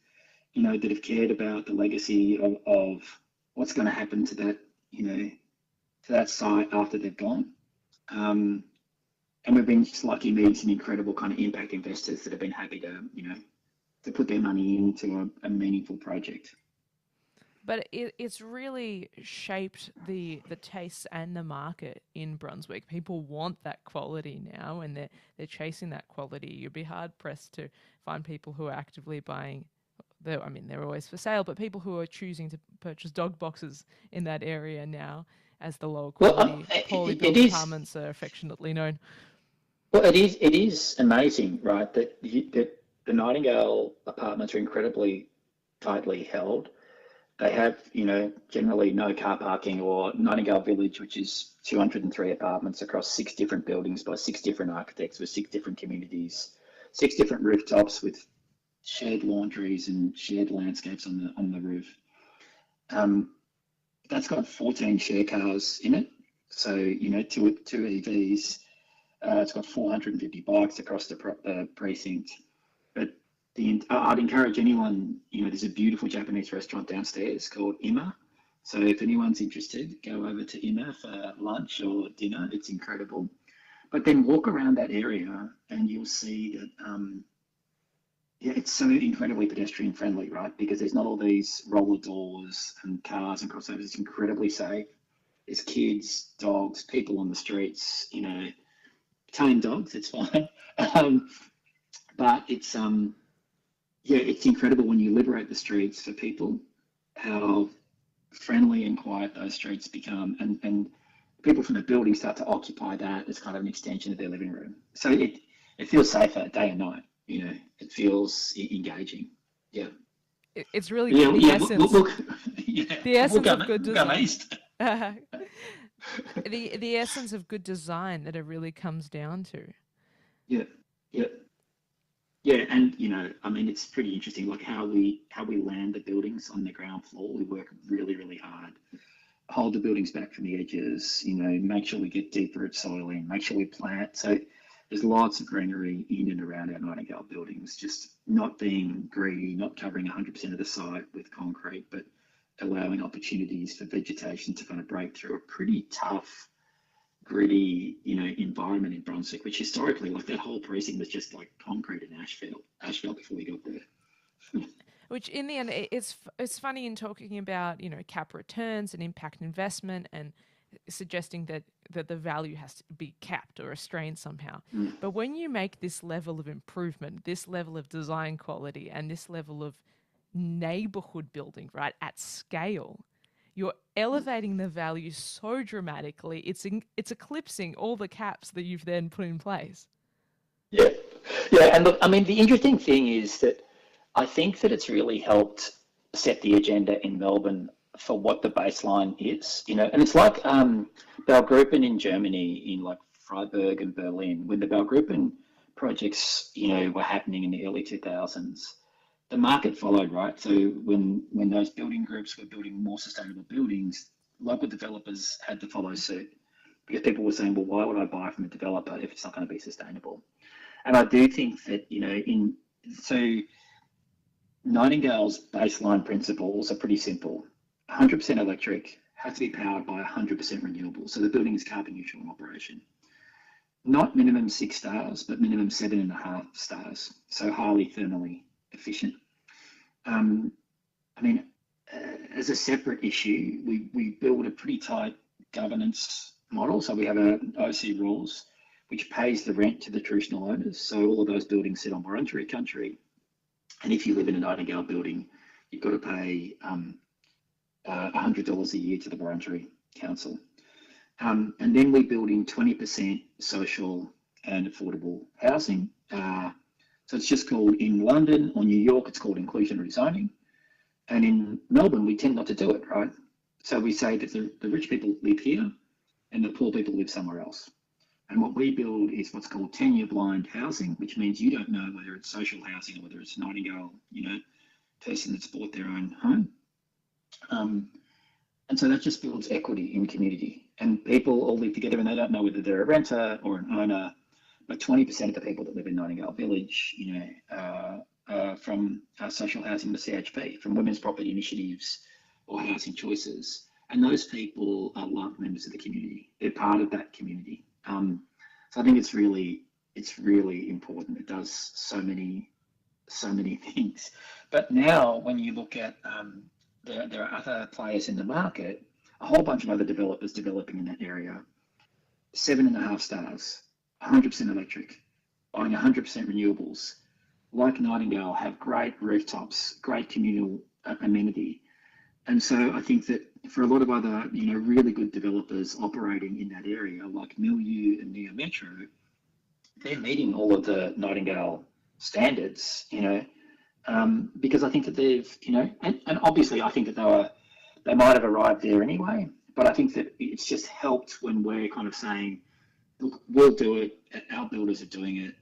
that have cared about the legacy of what's going to happen to that, to that site after they've gone. And we've been just lucky meeting some incredible kind of impact investors that have been happy to, to put their money into a meaningful project. But it's really shaped the tastes and the market in Brunswick. People want that quality now, and they're chasing that quality. You'd be hard pressed to find people who are actively buying. I mean, they're always for sale, but people who are choosing to purchase dog boxes in that area now, as the lower Well, quality, poorly it built is. apartments are affectionately known. Well, it is amazing, right? That the Nightingale apartments are incredibly tightly held. They have, generally no car parking, or Nightingale Village, which is 203 apartments across 6 different buildings by 6 different architects with 6 different communities, 6 different rooftops with shared laundries and shared landscapes on the roof. Um, that's got 14 share cars in it. So, two EVs. It's got 450 bikes across the precinct. But I'd encourage anyone, there's a beautiful Japanese restaurant downstairs called Ima. So if anyone's interested, go over to Ima for lunch or dinner. It's incredible. But then walk around that area and you'll see that, yeah, it's so incredibly pedestrian friendly, right? Because there's not all these roller doors and cars and crossovers. It's incredibly safe. There's kids, dogs, people on the streets, tame dogs, it's fine. Um, but yeah, it's incredible when you liberate the streets for people, how friendly and quiet those streets become, and people from the building start to occupy that as kind of an extension of their living room. So it feels safer day and night. It feels engaging. Yeah. It's really Yeah, the yeah. essence, Yeah. the We'll essence go, of good we'll go design. east. The essence of good design that it really comes down to. Yeah, yeah. Yeah, and I mean, it's pretty interesting, like how we land the buildings on the ground floor. We work really, really hard, hold the buildings back from the edges. Make sure we get deep root soil in, make sure we plant. So there's lots of greenery in and around our Nightingale buildings. Just not being greedy, not covering 100% of the site with concrete, but allowing opportunities for vegetation to kind of break through a pretty tough, gritty, environment in Brunswick, which historically, like that whole precinct was just like concrete and asphalt before we got there. Which in the end, it's funny in talking about cap returns and impact investment and suggesting that the value has to be capped or restrained somehow. Mm. But when you make this level of improvement, this level of design quality, and this level of neighborhood building, right, at scale, you're elevating the value so dramatically. It's eclipsing all the caps that you've then put in place. Yeah, yeah, and look, I mean, the interesting thing is that I think that it's really helped set the agenda in Melbourne for what the baseline is, and it's like Baugruppen in Germany, in like Freiburg and Berlin, when the Baugruppen projects, were happening in the early 2000s, the market followed, right? So when those building groups were building more sustainable buildings, local developers had to follow suit because people were saying, well, why would I buy from a developer if it's not going to be sustainable? And I do think that, so Nightingale's baseline principles are pretty simple. 100% electric, has to be powered by 100% renewable. So the building is carbon neutral in operation. Not minimum 6 stars, but minimum 7.5 stars. So highly thermally efficient. I mean, as a separate issue, we build a pretty tight governance model. So we have a OC rules, which pays the rent to the traditional owners. So all of those buildings sit on Wurundjeri country. And if you live in a Nightingale building, you've got to pay $100 a year to the Wurundjeri Council. And then we build in 20% social and affordable housing. So it's just called, in London or New York, it's called inclusionary zoning. And in Melbourne, we tend not to do it, right? So we say that the rich people live here and the poor people live somewhere else. And what we build is what's called tenure blind housing, which means you don't know whether it's social housing or whether it's Nightingale, person that's bought their own home. And so that just builds equity in community. And people all live together and they don't know whether they're a renter or an owner. But 20% of the people that live in Nightingale Village, from social housing to CHP, from women's property initiatives or housing choices. And those people are like members of the community. They're part of that community. So I think it's really important. It does so many things. But now when you look at there are other players in the market, a whole bunch of other developers developing in that area, 7.5 stars, 100% electric, buying 100% renewables, like Nightingale, have great rooftops, great communal amenity. And so I think that for a lot of other, really good developers operating in that area, like Milieu and Neo Metro, they're meeting all of the Nightingale standards, because I think that they've, and obviously I think that they might have arrived there anyway, but I think that it's just helped when we're kind of saying, look, we'll do it. Our builders are doing it.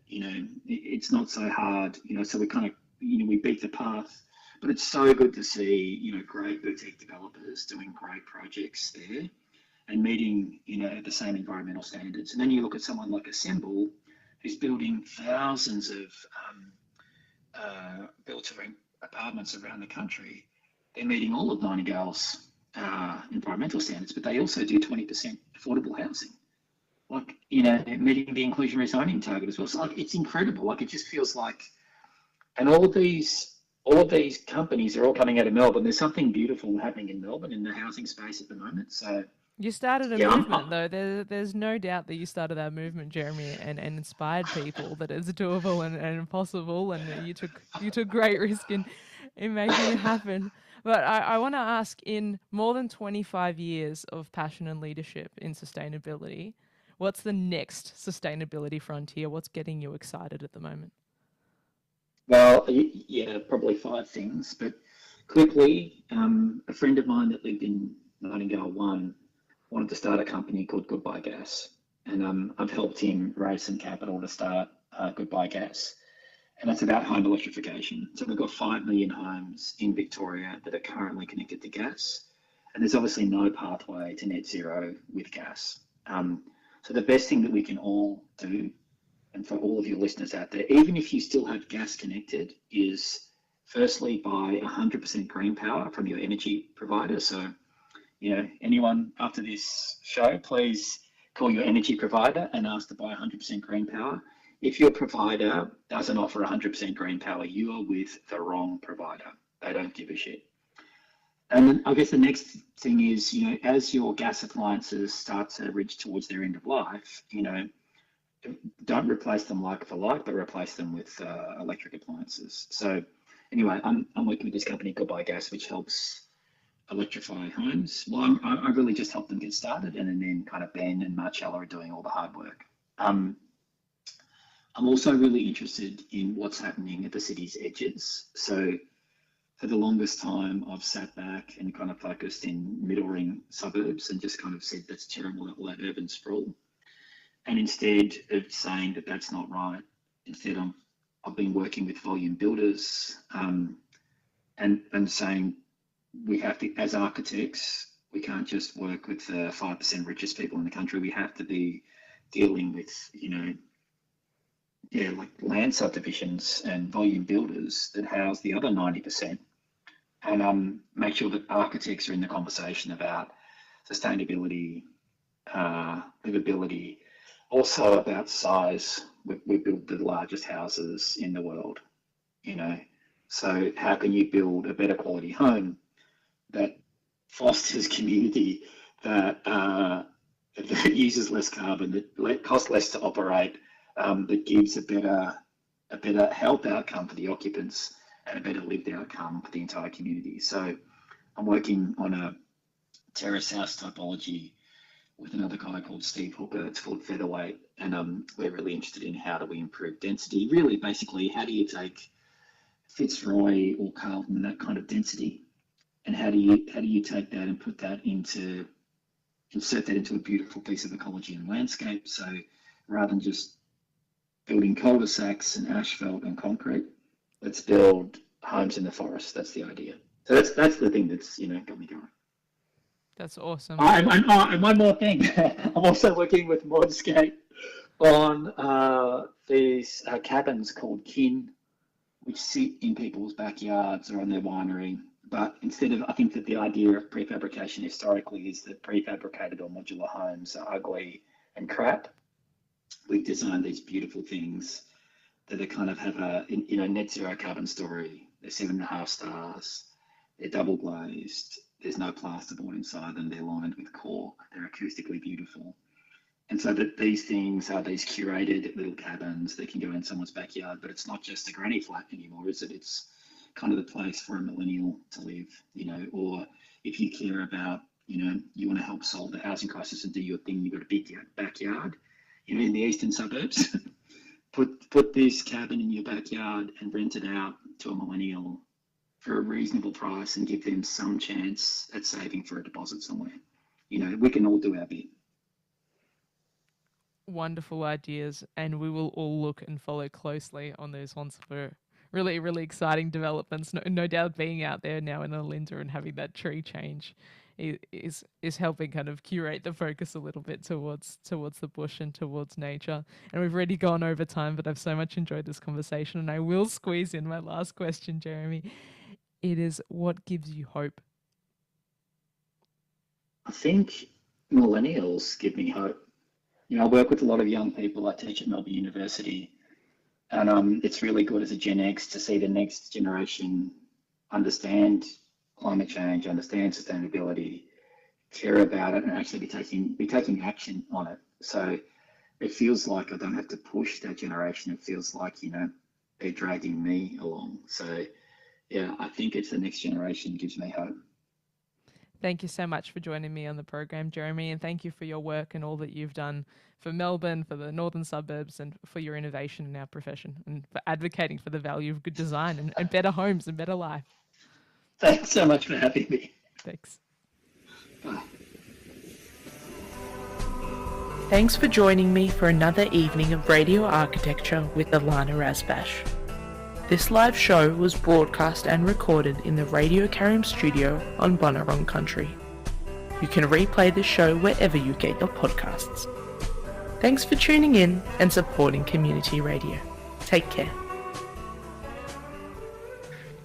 It's not so hard. So we kind of, we beat the path. But it's so good to see, great boutique developers doing great projects there and meeting, the same environmental standards. And then you look at someone like Assemble, who's building thousands of built-to-rent apartments around the country. They're meeting all of Nightingale's environmental standards, but they also do 20% affordable housing. Like, meeting the inclusionary zoning target as well. So like, it's incredible. Like, it just feels like, and all of these companies are all coming out of Melbourne. There's something beautiful happening in Melbourne in the housing space at the moment. So You started a yeah, movement, though. There's no doubt that you started that movement, Jeremy, and inspired people that it's doable and possible, and you took great risk in making it happen. But I want to ask, in more than 25 years of passion and leadership in sustainability, what's the next sustainability frontier? What's getting you excited at the moment? well, yeah, probably five things. But quickly, a friend of mine that lived in Nightingale One wanted to start a company called Goodbye Gas, and I've helped him raise some capital to start Goodbye Gas, and that's about home electrification. So we've got 5 million homes in Victoria that are currently connected to gas, and there's obviously no pathway to net zero with gas. So the best thing that we can all do, and for all of your listeners out there, even if you still have gas connected, is firstly buy 100% green power from your energy provider. So anyone after this show, please call your energy provider and ask to buy 100% green power. If your provider doesn't offer 100% green power, you are with the wrong provider. They don't give a shit. And then I guess the next thing is, as your gas appliances start to reach towards their end of life, don't replace them like for like, but replace them with electric appliances. So anyway, I'm working with this company called Buy Gas, which helps electrify homes. Well, I really just help them get started, and then kind of Ben and Marcella are doing all the hard work. I'm also really interested in what's happening at the city's edges. So for the longest time, I've sat back and kind of focused in middle ring suburbs and just kind of said that's terrible, all that urban sprawl. And instead of saying that that's not right, instead I've been working with volume builders and saying we have to, as architects, we can't just work with the 5% richest people in the country. We have to be dealing with, like land subdivisions and volume builders that house the other 90%, and make sure that architects are in the conversation about sustainability, livability, also about size. We build the largest houses in the world, so how can you build a better quality home that fosters community, that uses less carbon, that costs less to operate, that gives a better health outcome for the occupants and a better lived outcome for the entire community. So I'm working on a terrace house typology with another guy called Steve Hooker. It's called Featherweight, and we're really interested in how do we improve density. Really, basically, how do you take Fitzroy or Carlton, that kind of density, and how do you take that and insert that into a beautiful piece of ecology and landscape? So rather than just building cul-de-sacs and asphalt and concrete, let's build homes in the forest. That's the idea. So that's the thing that's got me going. That's awesome. And one more thing, I'm also working with Modscape on these cabins called kin, which sit in people's backyards or on their winery. But instead of, I think that the idea of prefabrication historically is that prefabricated or modular homes are ugly and crap. We've designed these beautiful things that are kind of have a net zero carbon story. They're 7.5 stars. They're double glazed. There's no plasterboard inside them. They're lined with cork. They're acoustically beautiful. And so that these things are these curated little cabins that can go in someone's backyard, but it's not just a granny flat anymore, is it? It's kind of the place for a millennial to live, or if you care about, you want to help solve the housing crisis and do your thing, you've got a big backyard, in the eastern suburbs, put this cabin in your backyard and rent it out to a millennial for a reasonable price and give them some chance at saving for a deposit somewhere. We can all do our bit. Wonderful ideas, and we will all look and follow closely on those ones for really, really exciting developments. No doubt being out there now in Olinda and having that tree change is helping kind of curate the focus a little bit towards the bush and towards nature. And we've already gone over time, but I've so much enjoyed this conversation, and I will squeeze in my last question, Jeremy. It is, what gives you hope? I think millennials give me hope. I work with a lot of young people. I teach at Melbourne University, and it's really good as a Gen X to see the next generation understand climate change, understand sustainability, care about it, and actually be taking action on it. So it feels like I don't have to push that generation. It feels like, they're dragging me along. So yeah, I think it's the next generation gives me hope. Thank you so much for joining me on the program, Jeremy, and thank you for your work and all that you've done for Melbourne, for the northern suburbs, and for your innovation in our profession, and for advocating for the value of good design and better homes and better life. Thanks so much for having me. Thanks. Bye. Thanks for joining me for another evening of radio architecture with Ilana Razbash. This live show was broadcast and recorded in the Radio Karim studio on Bunurong Country. You can replay the show wherever you get your podcasts. Thanks for tuning in and supporting community radio. Take care.